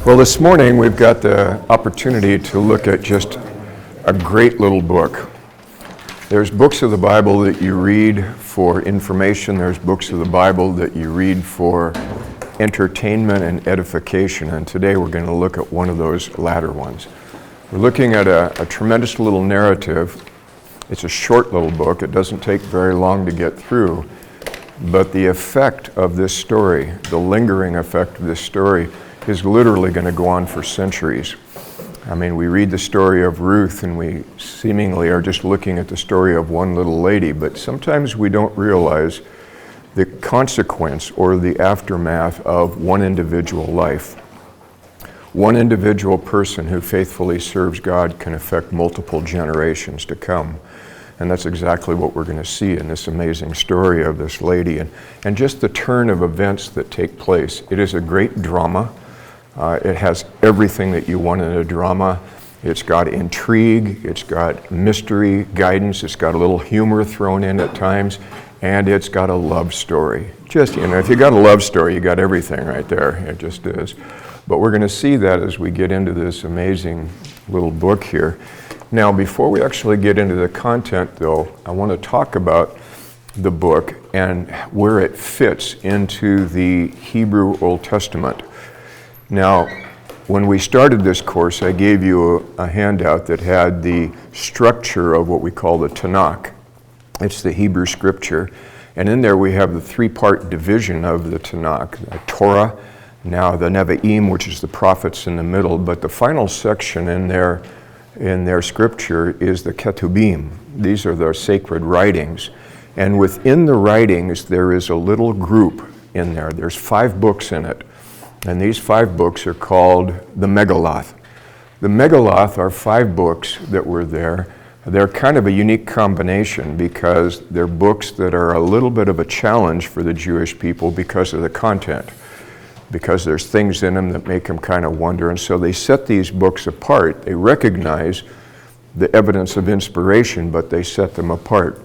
Well, this morning we've got the opportunity to look at just a great little book. There's books of the Bible that you read for information. There's books of the Bible that you read for entertainment and edification. And today we're going to look at one of those latter ones. We're looking at a tremendous little narrative. It's a short little book. It doesn't take very long to get through. But the effect of this story, the lingering effect of this story, is literally going to go on for centuries. I mean, we read the story of Ruth and we seemingly are just looking at the story of one little lady, but sometimes we don't realize the consequence or the aftermath of one individual life. One individual person who faithfully serves God can affect multiple generations to come. And that's exactly what we're going to see in this amazing story of this lady and just the turn of events that take place. It is a great drama. It has everything that you want in a drama. It's got intrigue, it's got mystery, guidance, it's got a little humor thrown in at times, and it's got a love story. Just, if you got a love story, you got everything right there. It just is. But we're going to see that as we get into this amazing little book here. Now, before we actually get into the content, though, I want to talk about the book and where it fits into the Hebrew Old Testament. Now, when we started this course, I gave you a handout that had the structure of what we call the Tanakh. It's the Hebrew scripture. And in there we have the three-part division of the Tanakh, the Torah, now the Nevi'im, which is the prophets in the middle, but the final section in their scripture is the Ketubim. These are their sacred writings. And within the writings, there is a little group in there. There's 5 books in it. And these 5 books are called the Megilloth. The Megilloth are 5 books that were there. They're kind of a unique combination because they're books that are a little bit of a challenge for the Jewish people because of the content, because there's things in them that make them kind of wonder. And so they set these books apart. They recognize the evidence of inspiration, but they set them apart.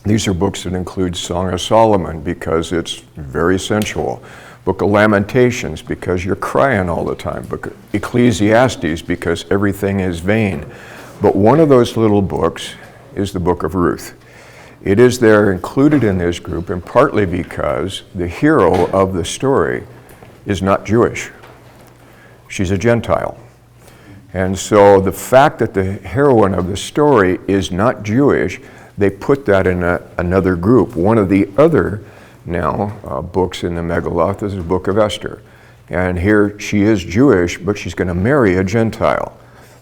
These are books that include Song of Solomon because it's very sensual. Book of Lamentations because you're crying all the time. Book of Ecclesiastes because everything is vain. But one of those little books is the Book of Ruth. It is there included in this group, and partly because the hero of the story is not Jewish. She's a Gentile. And so the fact that the heroine of the story is not Jewish, they put that in another group. One of the other books in the Megilloth is the Book of Esther. And here she is Jewish, but she's going to marry a Gentile.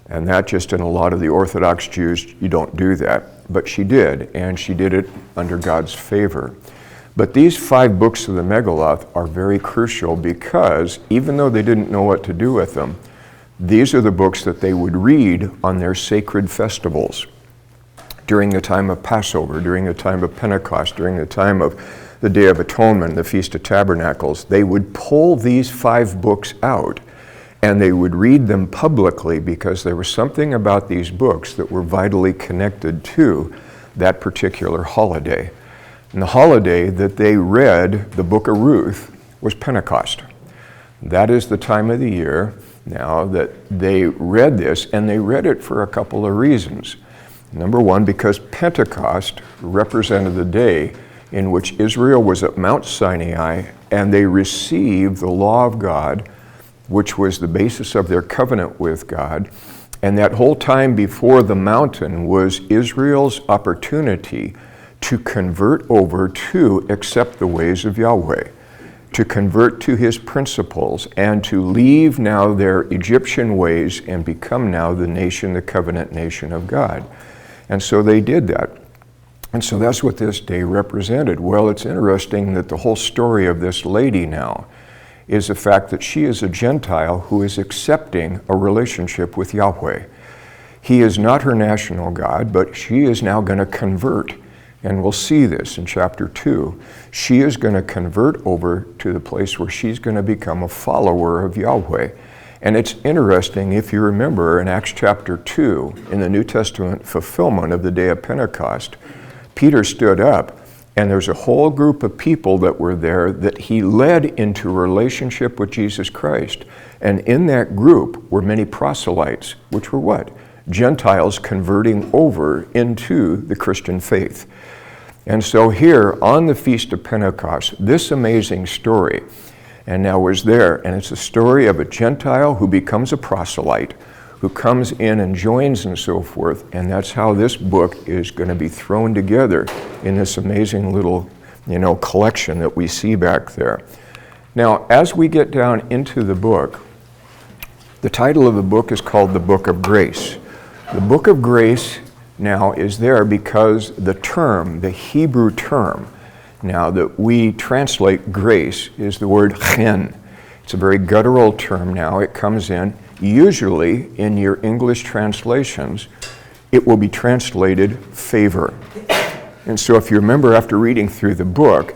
And that just in a lot of the Orthodox Jews, you don't do that. But she did, and she did it under God's favor. But these 5 books of the Megilloth are very crucial because even though they didn't know what to do with them, these are the books that they would read on their sacred festivals during the time of Passover, during the time of Pentecost, during the time of the Day of Atonement, the Feast of Tabernacles. They would pull these 5 books out and they would read them publicly because there was something about these books that were vitally connected to that particular holiday. And the holiday that they read, the Book of Ruth, was Pentecost. That is the time of the year now that they read this, and they read it for a couple of reasons. Number one, because Pentecost represented the day in which Israel was at Mount Sinai and they received the law of God, which was the basis of their covenant with God. And that whole time before the mountain was Israel's opportunity to convert over to accept the ways of Yahweh, to convert to his principles, and to leave now their Egyptian ways and become now the nation, the covenant nation of God. And so they did that. And so that's what this day represented. Well, it's interesting that the whole story of this lady now is the fact that she is a Gentile who is accepting a relationship with Yahweh. He is not her national God, but she is now going to convert. And we'll see this in chapter 2. She is going to convert over to the place where she's going to become a follower of Yahweh. And it's interesting, if you remember in Acts chapter 2, in the New Testament fulfillment of the day of Pentecost, Peter stood up, and there's a whole group of people that were there that he led into a relationship with Jesus Christ. And in that group were many proselytes, which were what? Gentiles converting over into the Christian faith. And so here on the Feast of Pentecost, this amazing story, and now was there, and it's a story of a Gentile who becomes a proselyte, who comes in and joins and so forth, and that's how this book is going to be thrown together in this amazing little, collection that we see back there. Now, as we get down into the book, the title of the book is called the Book of Grace. The Book of Grace now is there because the term, the Hebrew term, now that we translate grace is the word chen. It's a very guttural term now. It comes in, usually in your English translations, it will be translated favor. And so if you remember after reading through the book,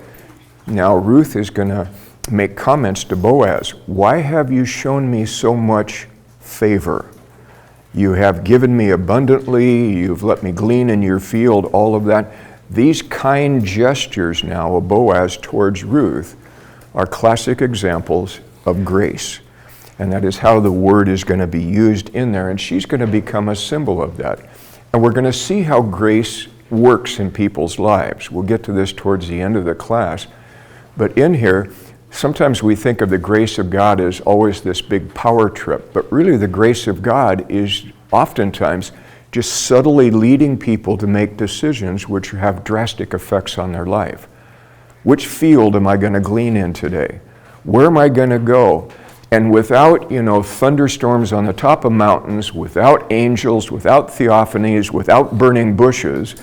now Ruth is going to make comments to Boaz. Why have you shown me so much favor? You have given me abundantly, you've let me glean in your field, all of that. These kind gestures now of Boaz towards Ruth are classic examples of grace. And that is how the word is going to be used in there, and she's going to become a symbol of that. And we're going to see how grace works in people's lives. We'll get to this towards the end of the class. But in here, sometimes we think of the grace of God as always this big power trip, but really the grace of God is oftentimes just subtly leading people to make decisions which have drastic effects on their life. Which field am I going to glean in today? Where am I going to go? And without, thunderstorms on the top of mountains, without angels, without theophanies, without burning bushes,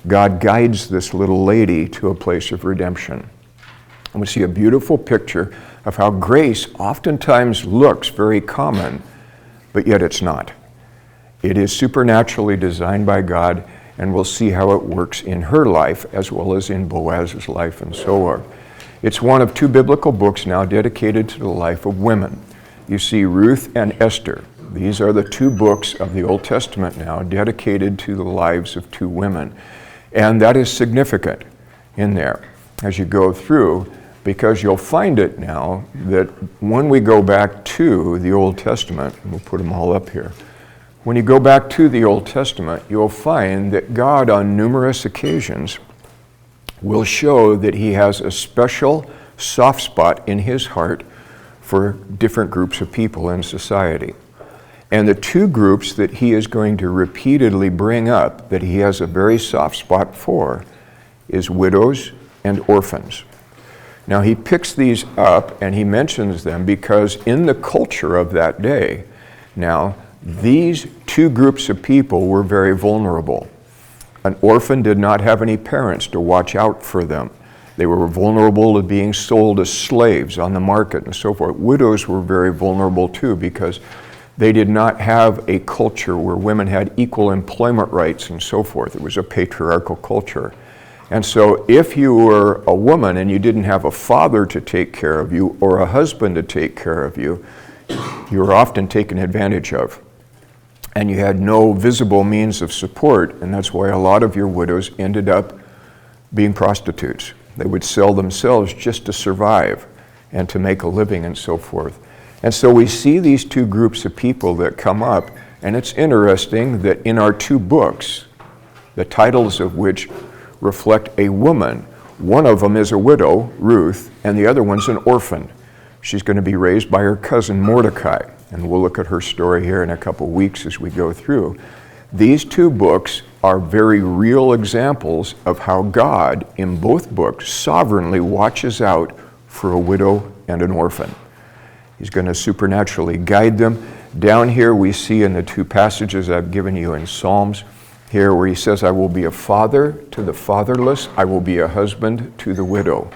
God guides this little lady to a place of redemption. And we see a beautiful picture of how grace oftentimes looks very common, but yet it's not. It is supernaturally designed by God, and we'll see how it works in her life as well as in Boaz's life and so on. It's one of two biblical books now dedicated to the life of women. You see Ruth and Esther. These are the two books of the Old Testament now dedicated to the lives of two women. And that is significant in there as you go through, because you'll find it now that when we go back to the Old Testament, and we'll put them all up here, when you go back to the Old Testament, you'll find that God on numerous occasions will show that he has a special soft spot in his heart for different groups of people in society. And the two groups that he is going to repeatedly bring up that he has a very soft spot for is widows and orphans. Now he picks these up and he mentions them because in the culture of that day, now these two groups of people were very vulnerable. An orphan did not have any parents to watch out for them. They were vulnerable to being sold as slaves on the market and so forth. Widows were very vulnerable too because they did not have a culture where women had equal employment rights and so forth. It was a patriarchal culture. And so if you were a woman and you didn't have a father to take care of you or a husband to take care of you, you were often taken advantage of. And you had no visible means of support, and that's why a lot of your widows ended up being prostitutes. They would sell themselves just to survive and to make a living and so forth. And so we see these two groups of people that come up, and it's interesting that in our two books, the titles of which reflect a woman, one of them is a widow, Ruth, and the other one's an orphan. She's going to be raised by her cousin Mordecai, and we'll look at her story here in a couple weeks as we go through. These two books are very real examples of how God, in both books, sovereignly watches out for a widow and an orphan. He's going to supernaturally guide them. Down here we see in the two passages I've given you in Psalms, here where he says, I will be a father to the fatherless, I will be a husband to the widow.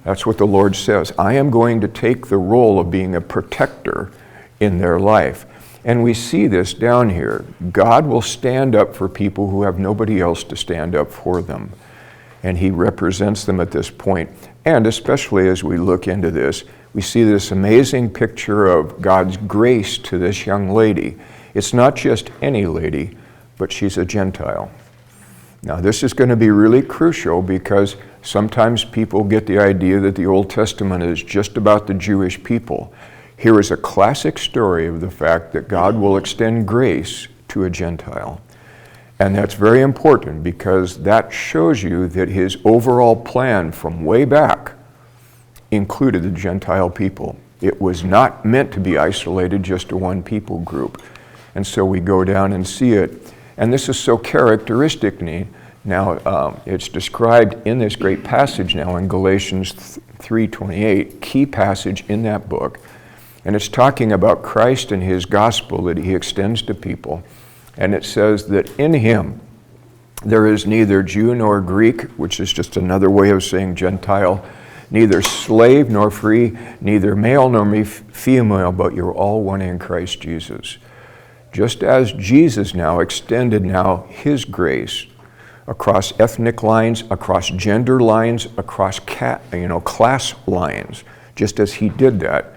That's what the Lord says. I am going to take the role of being a protector in their life. And we see this down here. God will stand up for people who have nobody else to stand up for them. And he represents them at this point. And especially as we look into this, we see this amazing picture of God's grace to this young lady. It's not just any lady, but she's a Gentile. Now this is going to be really crucial because sometimes people get the idea that the Old Testament is just about the Jewish people. Here is a classic story of the fact that God will extend grace to a Gentile. And that's very important because that shows you that his overall plan from way back included the Gentile people. It was not meant to be isolated just to one people group. And so we go down and see it. And this is so characteristic. Now, it's described in this great passage now in Galatians 3:28, key passage in that book. And it's talking about Christ and his gospel that he extends to people. And it says that in him there is neither Jew nor Greek, which is just another way of saying Gentile, neither slave nor free, neither male nor female, but you're all one in Christ Jesus. Just as Jesus now extended now his grace across ethnic lines, across gender lines, across class lines, just as he did that,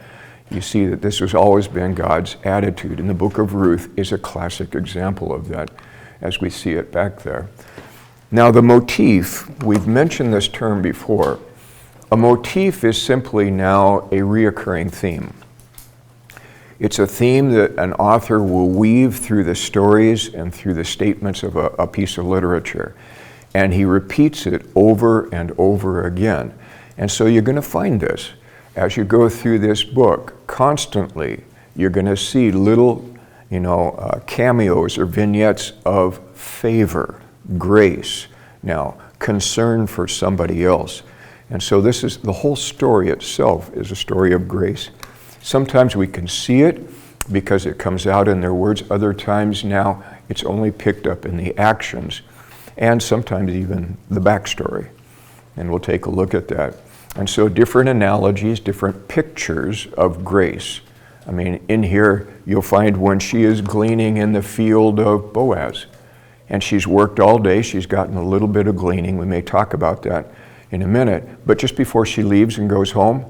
you see that this has always been God's attitude. And the Book of Ruth is a classic example of that as we see it back there. Now the motif, we've mentioned this term before. A motif is simply now a reoccurring theme. It's a theme that an author will weave through the stories and through the statements of a piece of literature. And he repeats it over and over again. And so you're going to find this. As you go through this book, constantly, you're going to see little, cameos or vignettes of favor, grace, now, concern for somebody else. And so this is, the whole story itself is a story of grace. Sometimes we can see it because it comes out in their words. Other times now, it's only picked up in the actions, and sometimes even the backstory. And we'll take a look at that. And so different analogies, different pictures of grace. I mean, in here, you'll find when she is gleaning in the field of Boaz. And she's worked all day. She's gotten a little bit of gleaning. We may talk about that in a minute. But just before she leaves and goes home,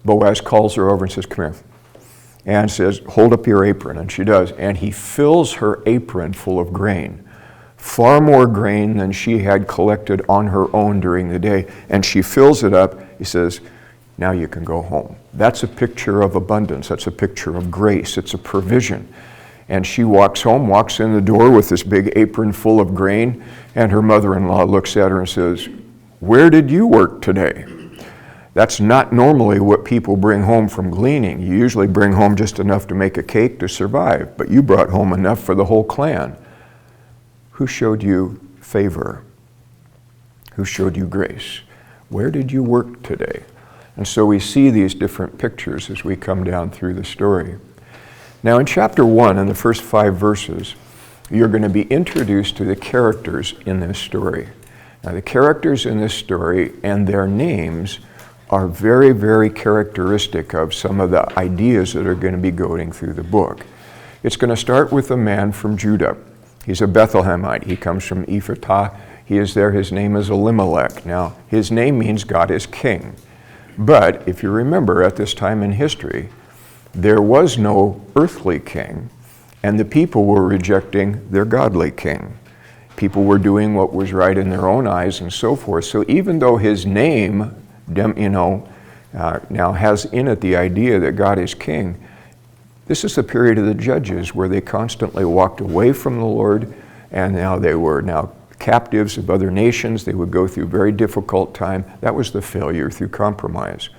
Boaz calls her over and says, "Come here." And says, "Hold up your apron." And she does. And he fills her apron full of grain. Far more grain than she had collected on her own during the day. And she fills it up. He says, "Now you can go home." That's a picture of abundance. That's a picture of grace. It's a provision. And she walks home, walks in the door with this big apron full of grain. And her mother-in-law looks at her and says, "Where did you work today?" That's not normally what people bring home from gleaning. You usually bring home just enough to make a cake to survive. But you brought home enough for the whole clan. Who showed you favor? Who showed you grace? Where did you work today? And so we see these different pictures as we come down through the story. Now in chapter 1, in the first 5 verses, you're going to be introduced to the characters in this story. Now the characters in this story and their names are very, very characteristic of some of the ideas that are going to be going through the book. It's going to start with a man from Judah. He's a Bethlehemite. He comes from Ephratah. He is there. His name is Elimelech. Now, his name means God is king. But if you remember, at this time in history, there was no earthly king, and the people were rejecting their godly king. People were doing what was right in their own eyes and so forth. So even though his name, now has in it the idea that God is king, this is the period of the judges where they constantly walked away from the Lord, and now they were now captives of other nations. They would go through very difficult time. That was the failure through compromise.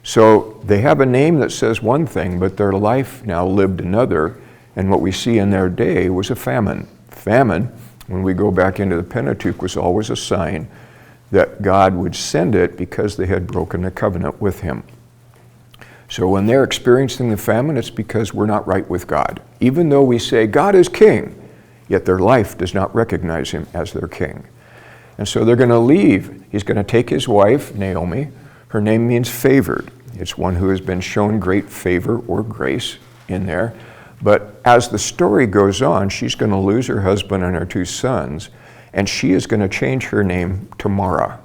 So they have a name that says one thing, but their life now lived another, and what we see in their day was a famine. Famine, when we go back into the Pentateuch, was always a sign that God would send it because they had broken the covenant with him. So when they're experiencing the famine, it's because we're not right with God. Even though we say God is king, yet their life does not recognize him as their king. And so they're going to leave. He's going to take his wife, Naomi. Her name means favored. It's one who has been shown great favor or grace in there. But as the story goes on, she's going to lose her husband and her 2 sons, and she is going to change her name to Mara.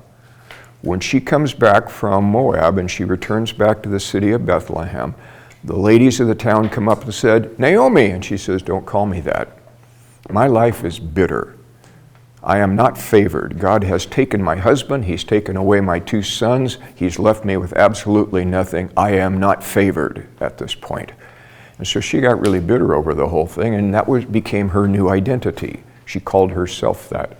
When she comes back from Moab and she returns back to the city of Bethlehem, the ladies of the town come up and said, "Naomi," and she says, "Don't call me that. My life is bitter. I am not favored. God has taken my husband. He's taken away my 2 sons. He's left me with absolutely nothing. I am not favored at this point. And so she got really bitter over the whole thing, and that became her new identity. She called herself that.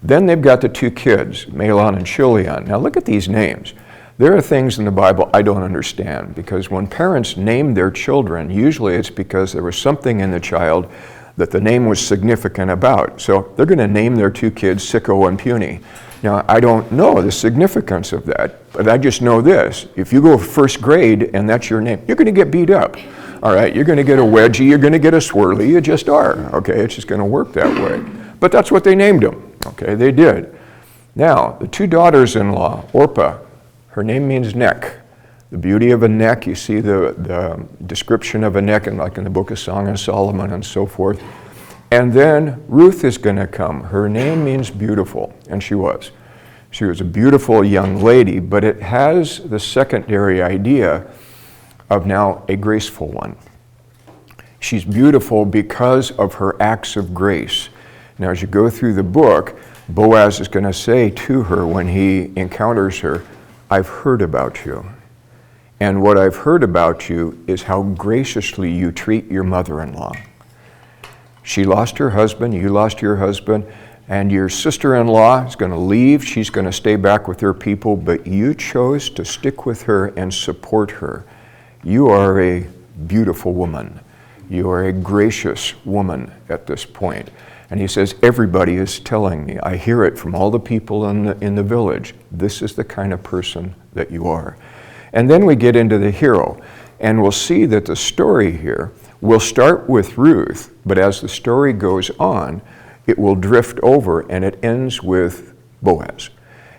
Then they've got the 2 kids, Mahlon and Chilion. Now look at these names. There are things in the Bible I don't understand, because when parents name their children, usually it's because there was something in the child that the name was significant about. So they're going to name their 2 kids Sicko and Puny. Now, I don't know the significance of that, but I just know this. If you go first grade and that's your name, you're going to get beat up. All right, you're going to get a wedgie, you're going to get a swirly, you just are. Okay, it's just going to work that way. But that's what they named them. Okay, they did. Now, the 2 daughters-in-law, Orpah, her name means neck. The beauty of a neck, you see the description of a neck like in the Book of Song of Solomon and so forth. And then Ruth is going to come. Her name means beautiful, and she was. She was a beautiful young lady, but it has the secondary idea of now a graceful one. She's beautiful because of her acts of grace. Now, as you go through the book, Boaz is going to say to her when he encounters her, I've heard about you. And what I've heard about you is how graciously you treat your mother-in-law. She lost her husband, you lost your husband, and your sister-in-law is going to leave. She's going to stay back with her people, but you chose to stick with her and support her. You are a beautiful woman. You are a gracious woman at this point. And he says, everybody is telling me. I hear it from all the people in the village. This is the kind of person that you are. And then we get into the hero, and we'll see that the story here will start with Ruth, but as the story goes on, it will drift over and it ends with Boaz.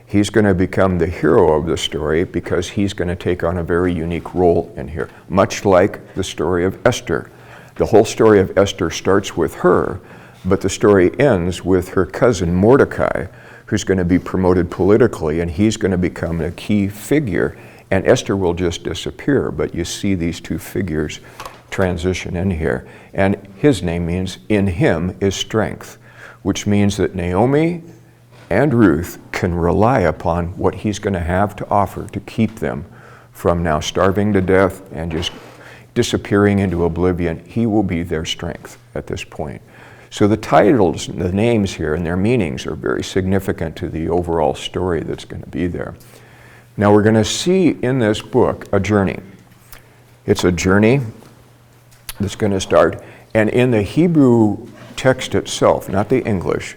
He's going to become the hero of the story because he's going to take on a very unique role in here, much like the story of Esther. The whole story of Esther starts with her, but the story ends with her cousin Mordecai, who's going to be promoted politically, and he's going to become a key figure. And Esther will just disappear, but you see these 2 figures transition in here. And his name means, in him is strength, which means that Naomi and Ruth can rely upon what he's going to have to offer to keep them from now starving to death and just disappearing into oblivion. He will be their strength at this point. So the titles, the names here, and their meanings are very significant to the overall story that's going to be there. Now we're going to see in this book a journey. It's a journey that's going to start, and in the Hebrew text itself, not the English,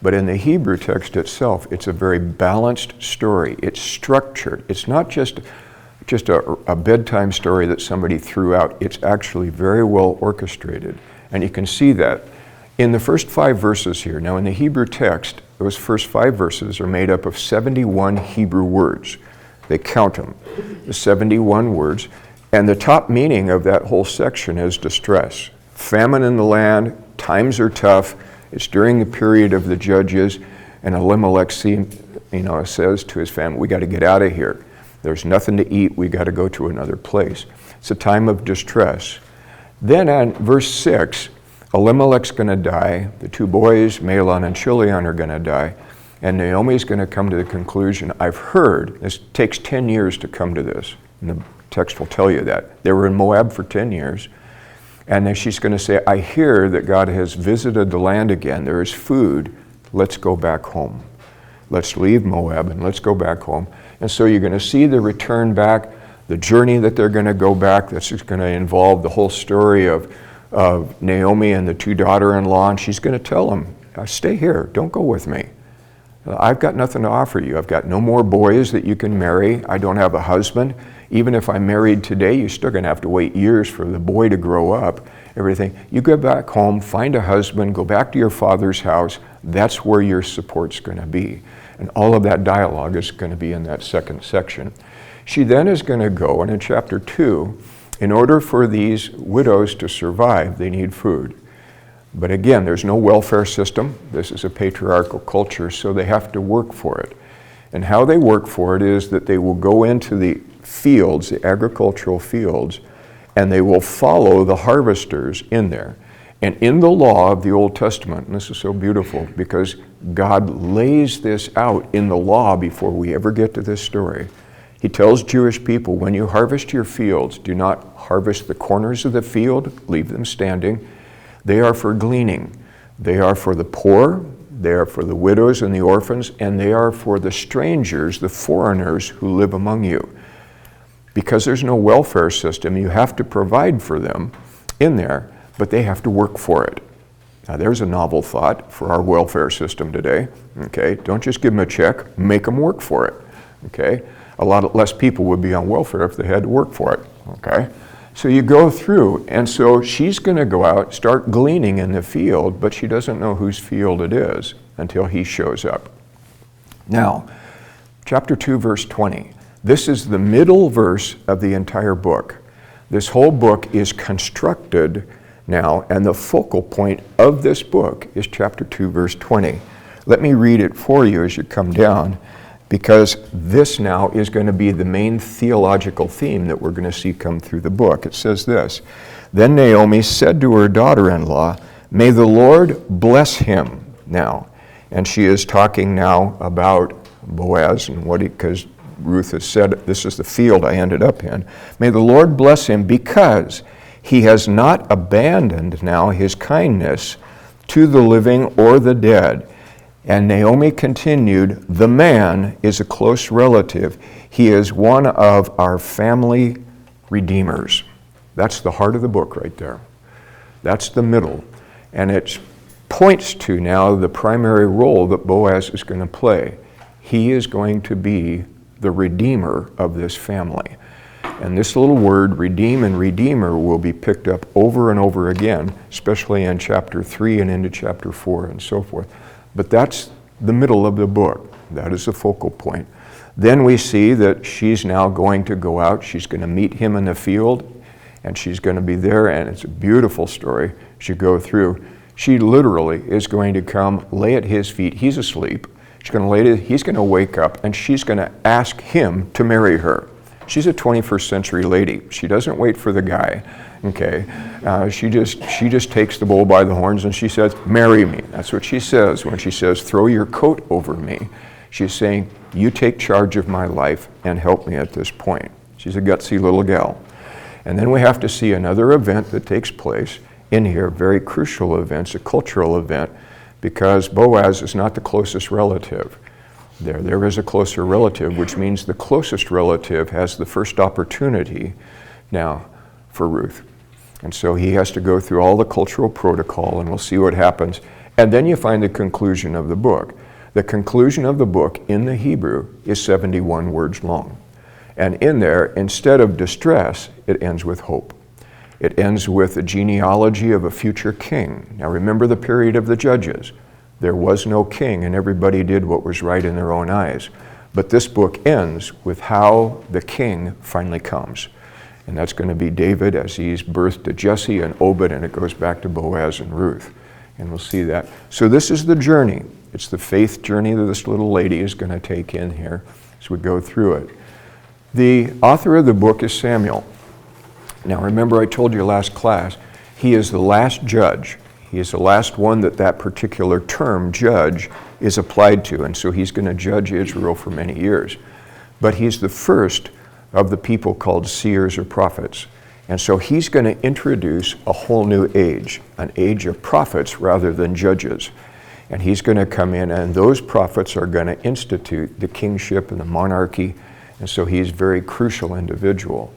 but in the Hebrew text itself, it's a very balanced story. It's structured. It's not just a bedtime story that somebody threw out. It's actually very well orchestrated, and you can see that in the first 5 verses here. Now in the Hebrew text, those first 5 verses are made up of 71 Hebrew words. They count them, the 71 words. And the top meaning of that whole section is distress. Famine in the land, times are tough. It's during the period of the judges, and Elimelech says to his family, we got to get out of here. There's nothing to eat. We got to go to another place. It's a time of distress. Then on verse 6, Elimelech's going to die. The 2 boys, Mahlon and Chilion, are going to die. And Naomi's going to come to the conclusion, I've heard, this takes 10 years to come to this. And the text will tell you that. They were in Moab for 10 years. And then she's going to say, I hear that God has visited the land again. There is food. Let's go back home. Let's leave Moab and let's go back home. And so you're going to see the return back, the journey that they're going to go back. That's going to involve the whole story of Naomi and the 2 daughter-in-law. And she's going to tell them, stay here. Don't go with me. I've got nothing to offer you. I've got no more boys that you can marry. I don't have a husband. Even if I'm married today, you're still going to have to wait years for the boy to grow up, everything. You go back home, find a husband, go back to your father's house. That's where your support's going to be. And all of that dialogue is going to be in that second section. She then is going to go, and in chapter 2, in order for these widows to survive, they need food. But again, there's no welfare system. This is a patriarchal culture, so they have to work for it. And how they work for it is that they will go into the fields, the agricultural fields, and they will follow the harvesters in there. And in the law of the Old Testament, and this is so beautiful because God lays this out in the law before we ever get to this story. He tells Jewish people, when you harvest your fields, do not harvest the corners of the field, leave them standing. They are for gleaning. They are for the poor, they are for the widows and the orphans, and they are for the strangers, the foreigners who live among you. Because there's no welfare system, you have to provide for them in there, but they have to work for it. Now there's a novel thought for our welfare system today, okay? Don't just give them a check, make them work for it, okay? A lot less people would be on welfare if they had to work for it, okay? So you go through, and so she's gonna go out, start gleaning in the field, but she doesn't know whose field it is until he shows up. Now, chapter 2, verse 20. This is the middle verse of the entire book. This whole book is constructed now, and the focal point of this book is chapter 2, verse 20. Let me read it for you as you come down, because this now is going to be the main theological theme that we're going to see come through the book. It says this, "Then Naomi said to her daughter-in-law, 'May the Lord bless him.'" Now, and she is talking now about Boaz and because Ruth has said, this is the field I ended up in. "May the Lord bless him because he has not abandoned now his kindness to the living or the dead." And Naomi continued, "The man is a close relative. He is one of our family redeemers." That's the heart of the book right there. That's the middle. And it points to now the primary role that Boaz is going to play. He is going to be the redeemer of this family. And this little word, redeem and redeemer, will be picked up over and over again, especially in chapter 3 and into chapter 4 and so forth. But that's the middle of the book. That is the focal point. Then we see that she's now going to go out. She's going to meet him in the field, and she's going to be there, and it's a beautiful story. She go through. She literally is going to come lay at his feet. He's asleep. She's going to lay it. He's going to wake up, and she's going to ask him to marry her. She's a 21st century lady. She doesn't wait for the guy. Okay, she just takes the bull by the horns and she says, "Marry me." That's what she says when she says, "Throw your coat over me." She's saying, "You take charge of my life and help me at this point." She's a gutsy little gal. And then we have to see another event that takes place in here, very crucial events, a cultural event, because Boaz is not the closest relative. There is a closer relative, which means the closest relative has the first opportunity now for Ruth. And so he has to go through all the cultural protocol, and we'll see what happens. And then you find the conclusion of the book. The conclusion of the book in the Hebrew is 71 words long. And in there, instead of distress, it ends with hope. It ends with a genealogy of a future king. Now remember the period of the judges. There was no king, and everybody did what was right in their own eyes. But this book ends with how the king finally comes. And that's going to be David as he's birthed to Jesse and Obed, and it goes back to Boaz and Ruth. And we'll see that. So this is the journey. It's the faith journey that this little lady is going to take in here as we go through it. The author of the book is Samuel. Now remember I told you last class, he is the last judge. He is the last one that particular term, judge, is applied to. And so he's going to judge Israel for many years. But he's the first of the people called seers or prophets. And so he's going to introduce a whole new age, an age of prophets rather than judges. And he's going to come in, and those prophets are going to institute the kingship and the monarchy. And so he's a very crucial individual.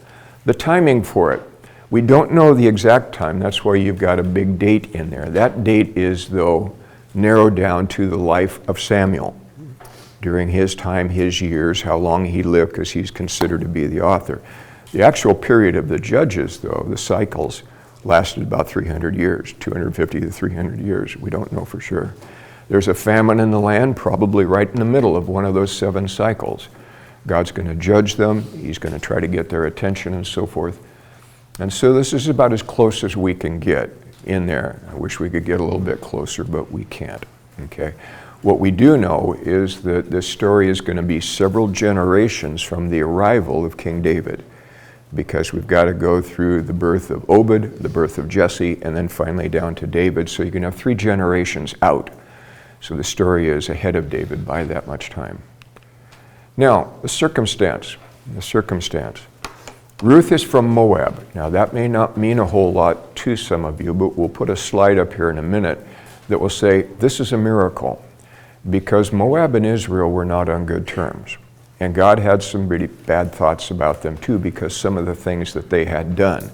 The timing for it, we don't know the exact time. That's why you've got a big date in there. That date is, though, narrowed down to the life of Samuel. During his time, his years, how long he lived, because he's considered to be the author. The actual period of the judges, though, the cycles, lasted about 300 years, 250 to 300 years. We don't know for sure. There's a famine in the land, probably right in the middle of one of those 7 cycles. God's going to judge them. He's going to try to get their attention and so forth. And so this is about as close as we can get in there. I wish we could get a little bit closer, but we can't. Okay. What we do know is that this story is going to be several generations from the arrival of King David. because we've got to go through the birth of Obed, the birth of Jesse, and then finally down to David. So you can have 3 generations out. So the story is ahead of David by that much time. Now, the circumstance. Ruth is from Moab. Now, that may not mean a whole lot to some of you, but we'll put a slide up here in a minute that will say this is a miracle, because Moab and Israel were not on good terms. And God had some really bad thoughts about them too, because some of the things that they had done.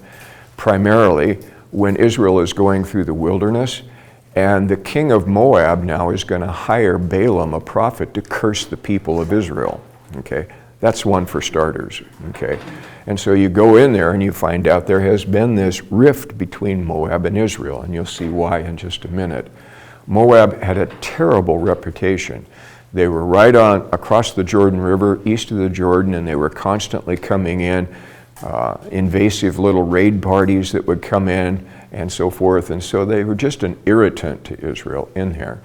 Primarily, when Israel is going through the wilderness, and the king of Moab now is going to hire Balaam, a prophet, to curse the people of Israel. Okay, that's one for starters. Okay, and so you go in there and you find out there has been this rift between Moab and Israel, and you'll see why in just a minute. Moab had a terrible reputation. They were right on across the Jordan River, east of the Jordan, and they were constantly coming in, invasive little raid parties that would come in and so forth. And so they were just an irritant to Israel in here.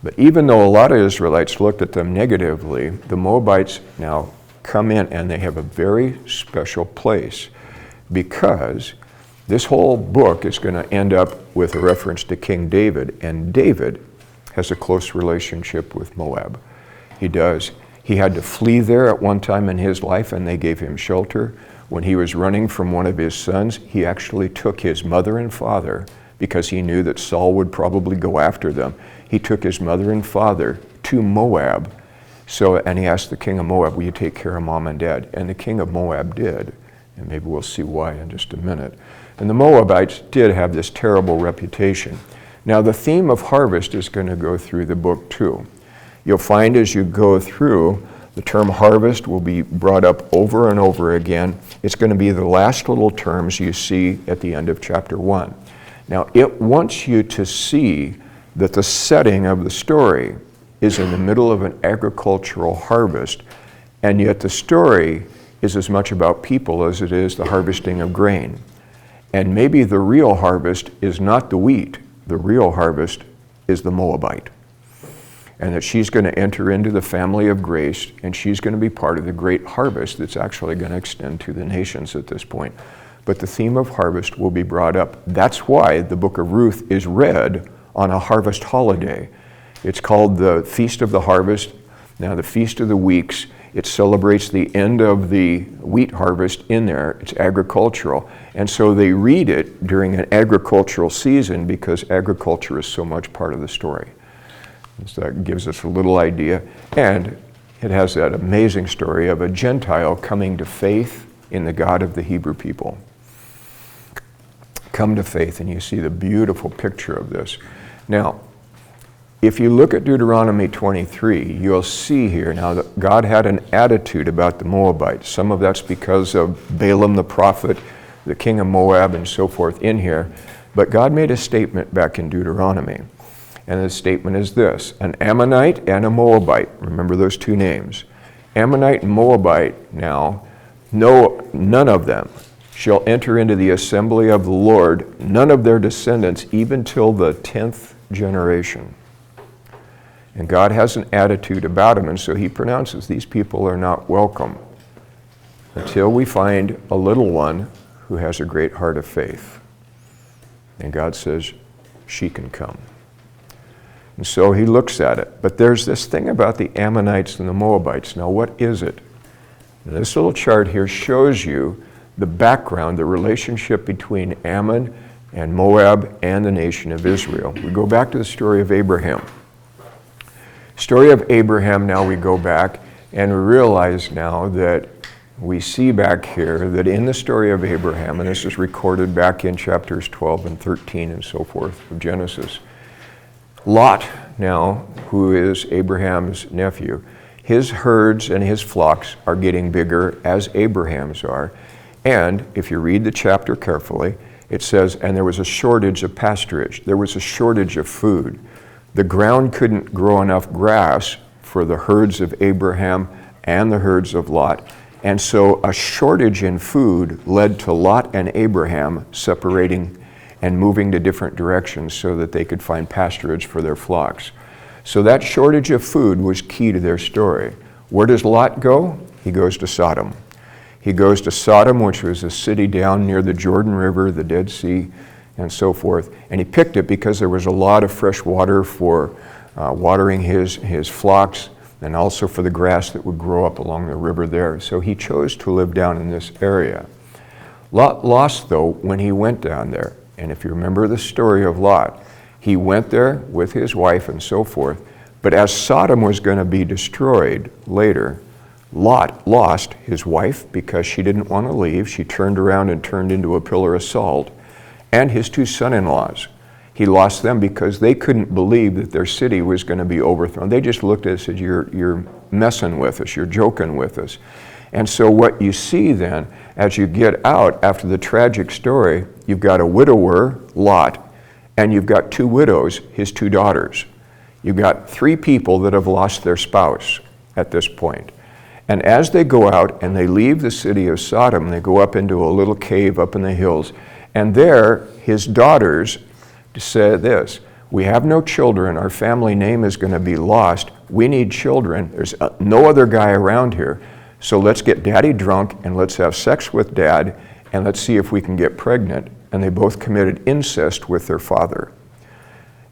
But even though a lot of Israelites looked at them negatively, the Moabites now come in and they have a very special place, because this whole book is going to end up with a reference to King David, and David has a close relationship with Moab. He does. He had to flee there at one time in his life, and they gave him shelter. When he was running from one of his sons, he actually took his mother and father, because he knew that Saul would probably go after them. He took his mother and father to Moab. And he asked the king of Moab, will you take care of mom and dad? And the king of Moab did. And maybe we'll see why in just a minute. And the Moabites did have this terrible reputation. Now, the theme of harvest is going to go through the book too. You'll find as you go through, the term harvest will be brought up over and over again. It's going to be the last little terms you see at the end of chapter 1. Now, it wants you to see that the setting of the story is in the middle of an agricultural harvest, and yet the story is as much about people as it is the harvesting of grain. And maybe the real harvest is not the wheat. The real harvest is the Moabite. And that she's going to enter into the family of grace, and she's going to be part of the great harvest that's actually going to extend to the nations at this point. But the theme of harvest will be brought up. That's why the book of Ruth is read on a harvest holiday. It's called the Feast of the Harvest. Now, the Feast of the Weeks, it celebrates the end of the wheat harvest in there. It's agricultural. And so they read it during an agricultural season, because agriculture is so much part of the story. So that gives us a little idea. And it has that amazing story of a Gentile coming to faith in the God of the Hebrew people. Come to faith, and you see the beautiful picture of this. Now, if you look at Deuteronomy 23, you'll see here now that God had an attitude about the Moabites. Some of that's because of Balaam the prophet, the king of Moab, and so forth in here. But God made a statement back in Deuteronomy. And the statement is this: an Ammonite and a Moabite. Remember those two names. Ammonite and Moabite now, none of them shall enter into the assembly of the Lord, none of their descendants, even till the 10th generation. And God has an attitude about them, and so he pronounces these people are not welcome until we find a little one who has a great heart of faith. And God says, she can come. And so he looks at it. But there's this thing about the Ammonites and the Moabites. Now, what is it? Now, this little chart here shows you the background, the relationship between Ammon and Moab and the nation of Israel. We go back to the story of Abraham. Story of Abraham, now we go back and we realize now that we see back here that in the story of Abraham, and this is recorded back in chapters 12 and 13 and so forth of Genesis, Lot now, who is Abraham's nephew, his herds and his flocks are getting bigger as Abraham's are. And if you read the chapter carefully, it says, and there was a shortage of pasturage. There was a shortage of food. The ground couldn't grow enough grass for the herds of Abraham and the herds of Lot. And so a shortage in food led to Lot and Abraham separating and moving to different directions so that they could find pasturage for their flocks. So that shortage of food was key to their story. Where does Lot go? He goes to Sodom. He goes to Sodom, which was a city down near the Jordan River, the Dead Sea, and so forth. And he picked it because there was a lot of fresh water for watering his flocks, and also for the grass that would grow up along the river there. So he chose to live down in this area. Lot lost, though, when he went down there. And if you remember the story of Lot, he went there with his wife and so forth. But as Sodom was going to be destroyed later, Lot lost his wife because she didn't want to leave. She turned around and turned into a pillar of salt. And his two son-in-laws. He lost them because they couldn't believe that their city was going to be overthrown. They just looked at us and said, you're messing with us, you're joking with us. And so what you see then, as you get out after the tragic story, you've got a widower, Lot, and you've got two widows, his two daughters. You've got three people that have lost their spouse at this point. And as they go out and they leave the city of Sodom, they go up into a little cave up in the hills, and there his daughters said this, we have no children, our family name is going to be lost, we need children, there's no other guy around here, so let's get daddy drunk and let's have sex with dad and let's see if we can get pregnant. And they both committed incest with their father.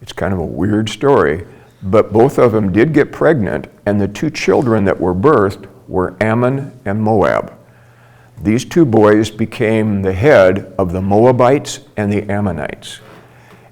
It's kind of a weird story, but both of them did get pregnant, and the two children that were birthed were Ammon and Moab. These two boys became the head of the Moabites and the Ammonites.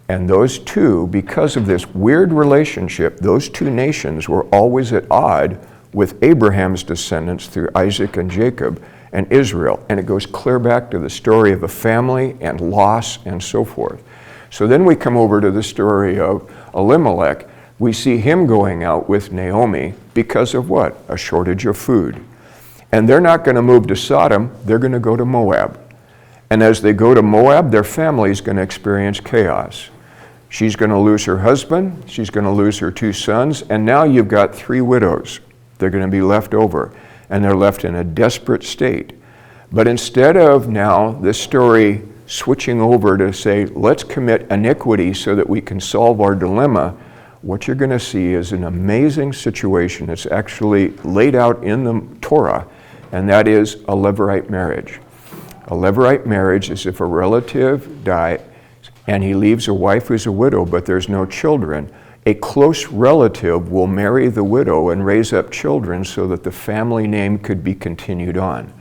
And those two, because of this weird relationship, those two nations were always at odds with Abraham's descendants through Isaac and Jacob and Israel. And it goes clear back to the story of a family and loss and so forth. So then we come over to the story of Elimelech. We see him going out with Naomi because of what? A shortage of food. And they're not going to move to Sodom, they're going to go to Moab. And as they go to Moab, their family is going to experience chaos. She's going to lose her husband, she's going to lose her two sons, and now you've got three widows. They're going to be left over, and they're left in a desperate state. But instead of now this story switching over to say, let's commit iniquity so that we can solve our dilemma, what you're going to see is an amazing situation that's actually laid out in the Torah, and that is a Levirate marriage. A Levirate marriage is if a relative dies and he leaves a wife who's a widow, but there's no children, a close relative will marry the widow and raise up children so that the family name could be continued on.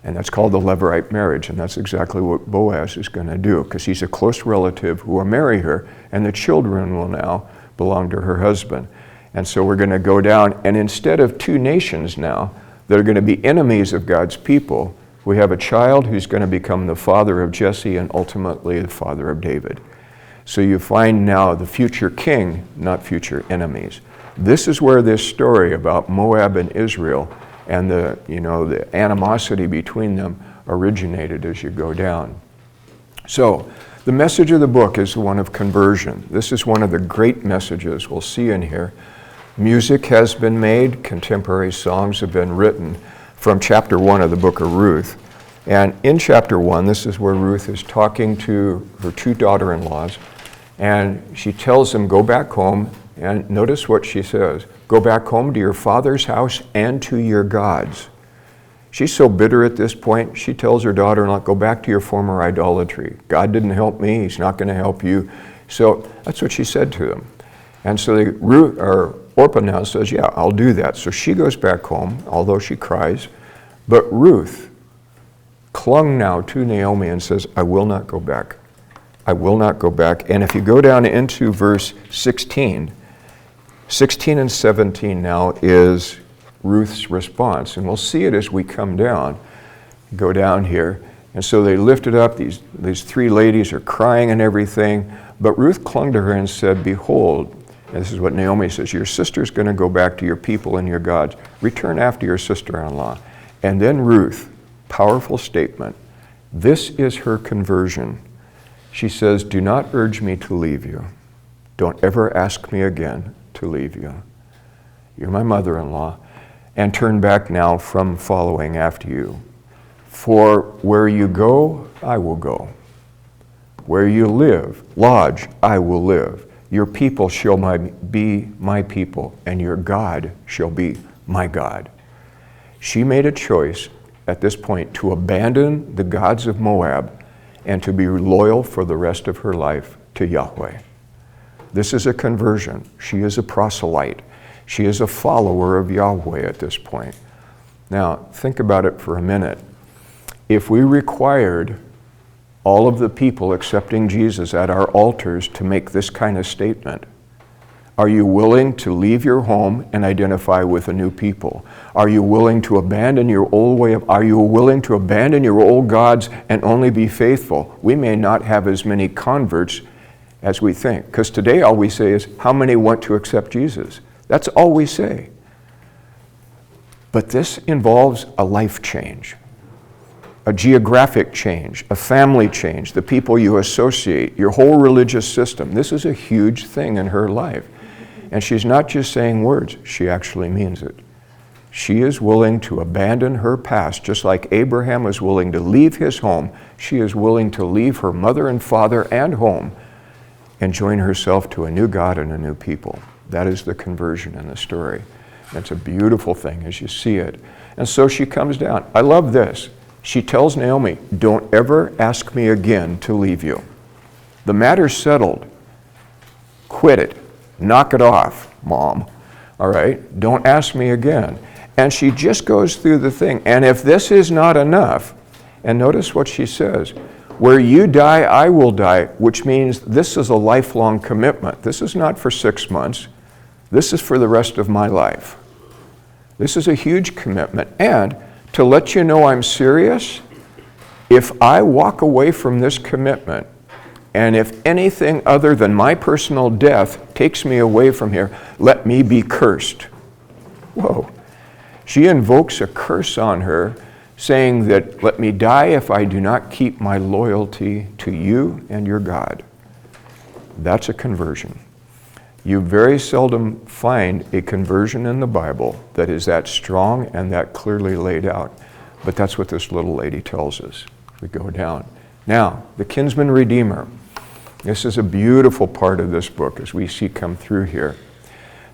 And that's called the Levirate marriage, and that's exactly what Boaz is going to do, because he's a close relative who will marry her, and the children will now belong to her husband. And so we're going to go down, and instead of two nations now that are going to be enemies of God's people, we have a child who's going to become the father of Jesse and ultimately the father of David. So you find now the future king, not future enemies. This is where this story about Moab and Israel and the animosity between them originated as you go down. So the message of the book is one of conversion. This is one of the great messages we'll see in here. Music has been made, contemporary songs have been written from chapter 1 of the Book of Ruth. And in chapter 1, this is where Ruth is talking to her two daughter-in-laws, and she tells them, go back home, and notice what she says, go back home to your father's house and to your gods. She's so bitter at this point, she tells her daughter-in-law, go back to your former idolatry. God didn't help me, he's not going to help you. So that's what she said to them. And so Orpah now says, yeah, I'll do that. So she goes back home, although she cries. But Ruth clung now to Naomi and says, I will not go back. I will not go back. And if you go down into verse 16 and 17 now is Ruth's response. And we'll see it as we come down, go down here. And so they lifted up, these three ladies are crying and everything. But Ruth clung to her and said, behold, and this is what Naomi says, your sister's going to go back to your people and your gods. Return after your sister-in-law. And then Ruth, powerful statement. This is her conversion. She says, do not urge me to leave you. Don't ever ask me again to leave you. You're my mother-in-law. And turn back now from following after you. For where you go, I will go. Where you lodge, I will live. Your people shall be my people, and your God shall be my God. She made a choice at this point to abandon the gods of Moab and to be loyal for the rest of her life to Yahweh. This is a conversion. She is a proselyte. She is a follower of Yahweh at this point. Now, think about it for a minute. If we required all of the people accepting Jesus at our altars to make this kind of statement, are you willing to leave your home and identify with a new people? Are you willing to abandon your old way of, are you willing to abandon your old gods and only be faithful? We may not have as many converts as we think. Because today all we say is, how many want to accept Jesus? That's all we say. But this involves a life change, a geographic change, a family change, the people you associate, your whole religious system. This is a huge thing in her life. And she's not just saying words, she actually means it. She is willing to abandon her past, just like Abraham was willing to leave his home. She is willing to leave her mother and father and home and join herself to a new God and a new people. That is the conversion in the story. That's a beautiful thing as you see it. And so she comes down. I love this. She tells Naomi, don't ever ask me again to leave you. The matter's settled. Quit it. Knock it off, Mom. All right? Don't ask me again. And she just goes through the thing. And if this is not enough, and notice what she says, where you die, I will die, which means this is a lifelong commitment. This is not for 6 months. This is for the rest of my life. This is a huge commitment. And to let you know I'm serious, if I walk away from this commitment, and if anything other than my personal death takes me away from here, let me be cursed. Whoa. She invokes a curse on her, saying that, let me die if I do not keep my loyalty to you and your God. That's a conversion. You very seldom find a conversion in the Bible that is that strong and that clearly laid out. But that's what this little lady tells us. We go down. Now, the kinsman redeemer. This is a beautiful part of this book as we see come through here.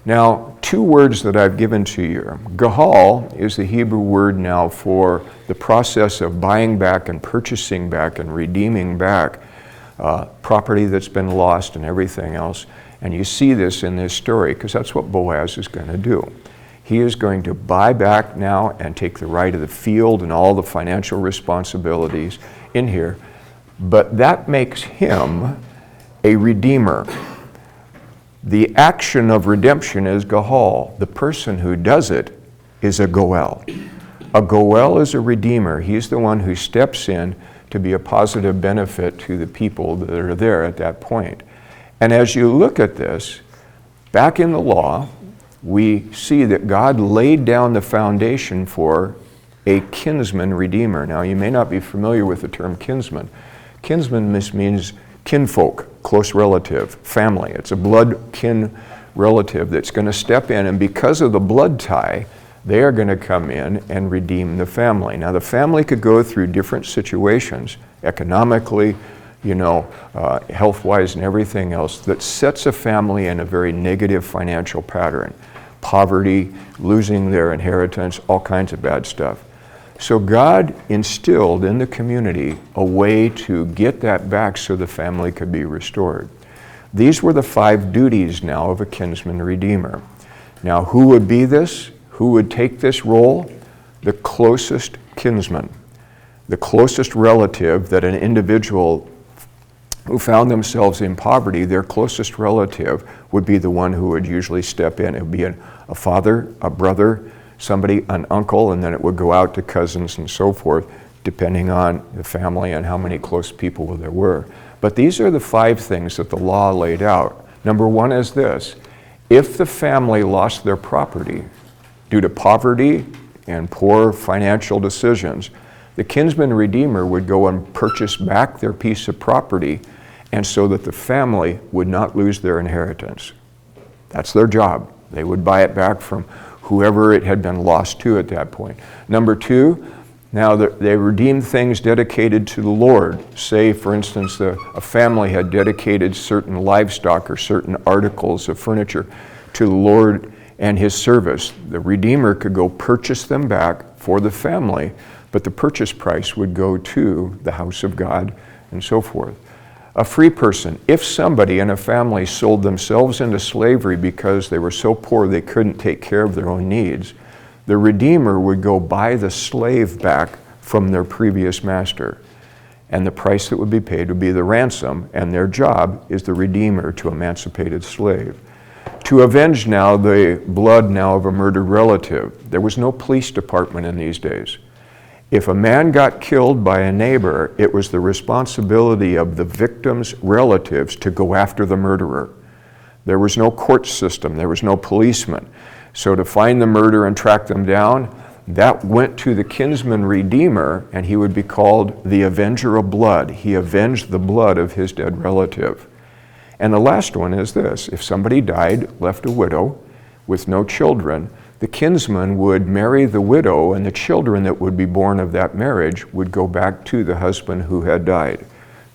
Now, 2 words that I've given to you. Gahal is the Hebrew word now for the process of buying back and purchasing back and redeeming back property that's been lost and everything else. And you see this in this story because that's what Boaz is going to do. He is going to buy back now and take the right of the field and all the financial responsibilities in here. But that makes him a redeemer. The action of redemption is Gahal. The person who does it is a Goel. A Goel is a redeemer. He's the one who steps in to be a positive benefit to the people that are there at that point. And as you look at this, back in the law, we see that God laid down the foundation for a kinsman redeemer. Now, you may not be familiar with the term kinsman. Kinsman means kinfolk, close relative, family. It's a blood kin relative that's going to step in, and because of the blood tie, they are going to come in and redeem the family. Now, the family could go through different situations, economically, health-wise and everything else, that sets a family in a very negative financial pattern. Poverty, losing their inheritance, all kinds of bad stuff. So God instilled in the community a way to get that back so the family could be restored. These were the 5 duties now of a kinsman redeemer. Now, who would be this? Who would take this role? The closest kinsman, the closest relative that an individual who found themselves in poverty, their closest relative would be the one who would usually step in. It would be a father, a brother, somebody, an uncle, and then it would go out to cousins and so forth, depending on the family and how many close people there were. But these are the 5 things that the law laid out. Number 1 is this: if the family lost their property due to poverty and poor financial decisions, the kinsman redeemer would go and purchase back their piece of property, and so that the family would not lose their inheritance. That's their job. They would buy it back from whoever it had been lost to at that point. Number 2, now they redeemed things dedicated to the Lord. Say, for instance, a family had dedicated certain livestock or certain articles of furniture to the Lord and His service. The Redeemer could go purchase them back for the family but the purchase price would go to the house of God and so forth. A free person, if somebody in a family sold themselves into slavery because they were so poor they couldn't take care of their own needs, the redeemer would go buy the slave back from their previous master. And the price that would be paid would be the ransom, and their job is the redeemer to emancipated slave. To avenge now the blood now of a murdered relative. There was no police department in these days. If a man got killed by a neighbor, it was the responsibility of the victim's relatives to go after the murderer. There was no court system, there was no policeman. So to find the murderer and track them down, that went to the kinsman redeemer, and he would be called the avenger of blood. He avenged the blood of his dead relative. And the last one is this: if somebody died, left a widow with no children, the kinsman would marry the widow, and the children that would be born of that marriage would go back to the husband who had died,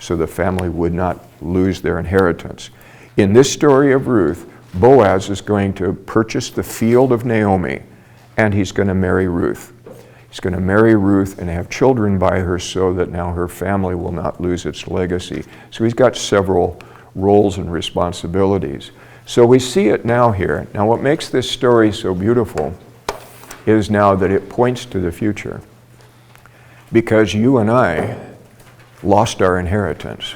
so the family would not lose their inheritance. In this story of Ruth, Boaz is going to purchase the field of Naomi, and he's going to marry Ruth. He's going to marry Ruth and have children by her so that now her family will not lose its legacy. So he's got several roles and responsibilities. So we see it now here. Now what makes this story so beautiful is now that it points to the future. Because you and I lost our inheritance.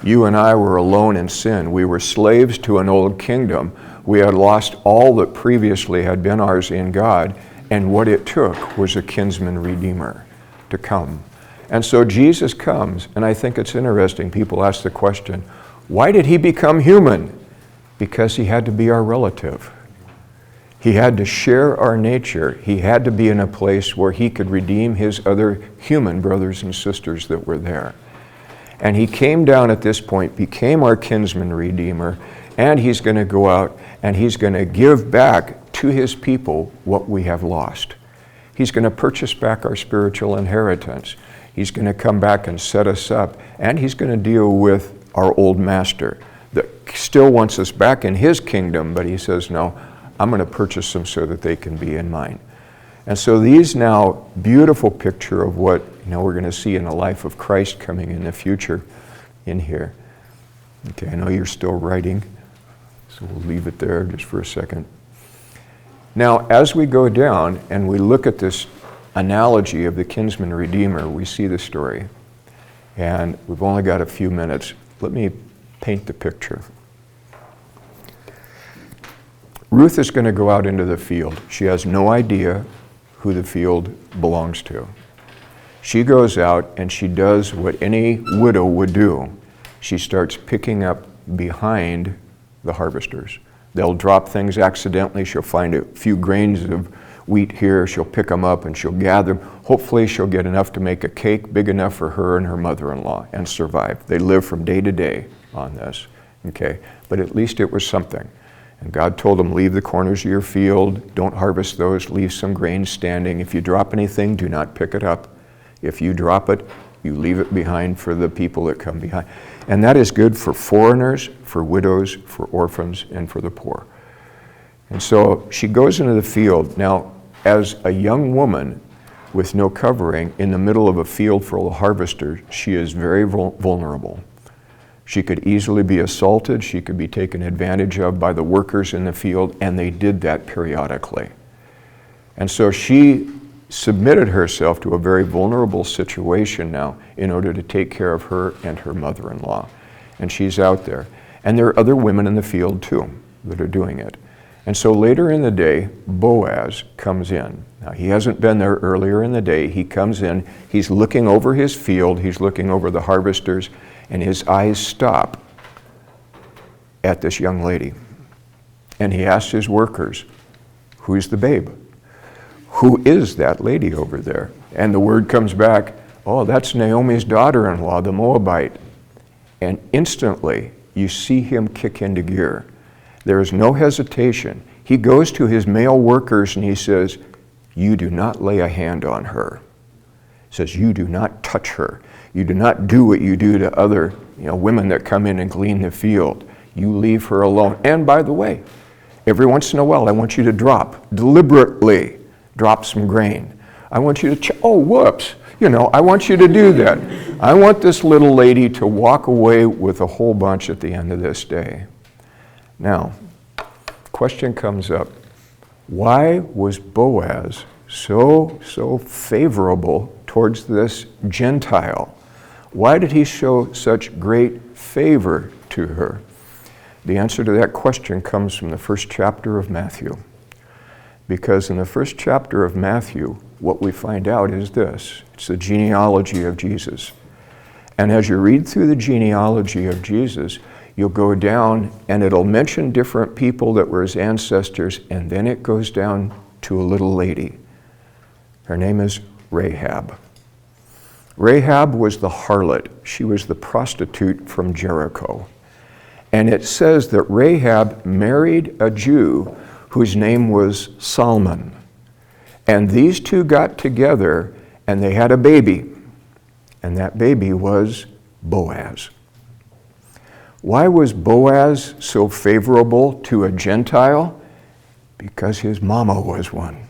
You and I were alone in sin. We were slaves to an old kingdom. We had lost all that previously had been ours in God, and what it took was a kinsman redeemer to come. And so Jesus comes, and I think it's interesting. People ask the question, why did he become human? Because he had to be our relative. He had to share our nature. He had to be in a place where he could redeem his other human brothers and sisters that were there. And he came down at this point, became our kinsman redeemer, and he's going to go out and he's going to give back to his people what we have lost. He's going to purchase back our spiritual inheritance. He's going to come back and set us up, and he's going to deal with our old master that still wants us back in his kingdom, but he says, no, I'm going to purchase them so that they can be in mine. And so these now beautiful picture of what we're going to see in the life of Christ coming in the future in here. Okay, I know you're still writing, so we'll leave it there just for a second. Now, as we go down and we look at this analogy of the kinsman redeemer, we see the story. And we've only got a few minutes. Let me paint the picture. Ruth is going to go out into the field. She has no idea who the field belongs to. She goes out and she does what any widow would do. She starts picking up behind the harvesters. They'll drop things accidentally. She'll find a few grains of wheat here. She'll pick them up and she'll gather them. Hopefully she'll get enough to make a cake big enough for her and her mother-in-law and survive. They live from day to day on this, okay? But at least it was something. And God told them, leave the corners of your field. Don't harvest those. Leave some grain standing. If you drop anything, do not pick it up. If you drop it, you leave it behind for the people that come behind. And that is good for foreigners, for widows, for orphans, and for the poor. And so she goes into the field. Now, as a young woman with no covering in the middle of a field full of harvesters, she is very vulnerable. She could easily be assaulted. She could be taken advantage of by the workers in the field, and they did that periodically. And so she submitted herself to a very vulnerable situation now in order to take care of her and her mother-in-law. And she's out there. And there are other women in the field too that are doing it. And so later in the day, Boaz comes in. Now, he hasn't been there earlier in the day. He comes in, he's looking over his field, he's looking over the harvesters, and his eyes stop at this young lady. And he asks his workers, who's the babe? Who is that lady over there? And the word comes back, oh, that's Naomi's daughter-in-law, the Moabite. And instantly, you see him kick into gear. There is no hesitation. He goes to his male workers and he says, you do not lay a hand on her. He says, you do not touch her. You do not do what you do to other women that come in and glean the field. You leave her alone. And by the way, every once in a while, I want you to deliberately drop some grain. I want you to, oh, whoops. I want you to do that. I want this little lady to walk away with a whole bunch at the end of this day. Now, question comes up. Why was Boaz so favorable towards this Gentile? Why did he show such great favor to her? The answer to that question comes from the first chapter of Matthew. Because in the first chapter of Matthew, what we find out is this. It's the genealogy of Jesus. And as you read through the genealogy of Jesus, you'll go down and it'll mention different people that were his ancestors, and then it goes down to a little lady. Her name is Rahab. Rahab was the harlot. She was the prostitute from Jericho. And it says that Rahab married a Jew whose name was Salmon. And these two got together and they had a baby. And that baby was Boaz. Why was Boaz so favorable to a Gentile? Because his mama was one.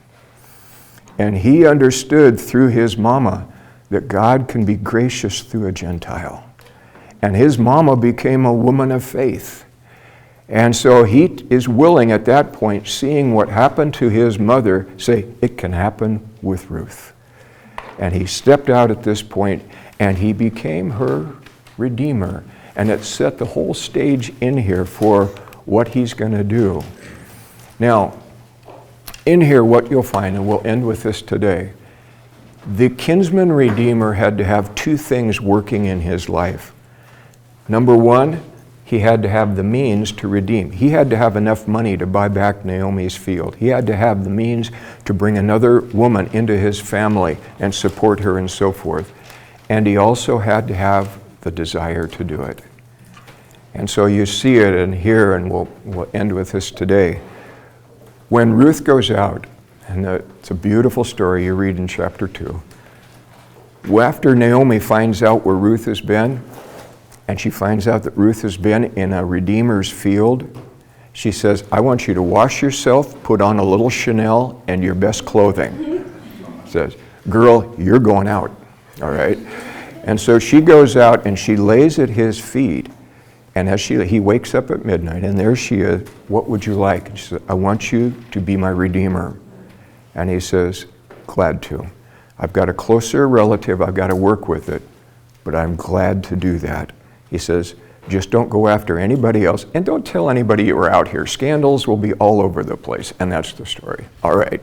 And he understood through his mama that God can be gracious through a Gentile. And his mama became a woman of faith. And so he is willing at that point, seeing what happened to his mother, say, it can happen with Ruth. And he stepped out at this point, and he became her redeemer. And it set the whole stage in here for what he's going to do. Now, in here, what you'll find, and we'll end with this today, the kinsman redeemer had to have two things working in his life. Number one, he had to have the means to redeem. He had to have enough money to buy back Naomi's field. He had to have the means to bring another woman into his family and support her and so forth. And he also had to have the desire to do it. And so you see it in here, and we'll end with this today. When Ruth goes out, and it's a beautiful story you read in chapter 2. After Naomi finds out where Ruth has been, and she finds out that Ruth has been in a redeemer's field, she says, I want you to wash yourself, put on a little Chanel, and your best clothing. Says, girl, you're going out, all right? And so she goes out and she lays at his feet. And as he wakes up at midnight, and there she is, what would you like? And she says, I want you to be my redeemer. And he says, glad to. I've got a closer relative, I've got to work with it, but I'm glad to do that. He says, just don't go after anybody else, and don't tell anybody you were out here. Scandals will be all over the place, and that's the story. All right.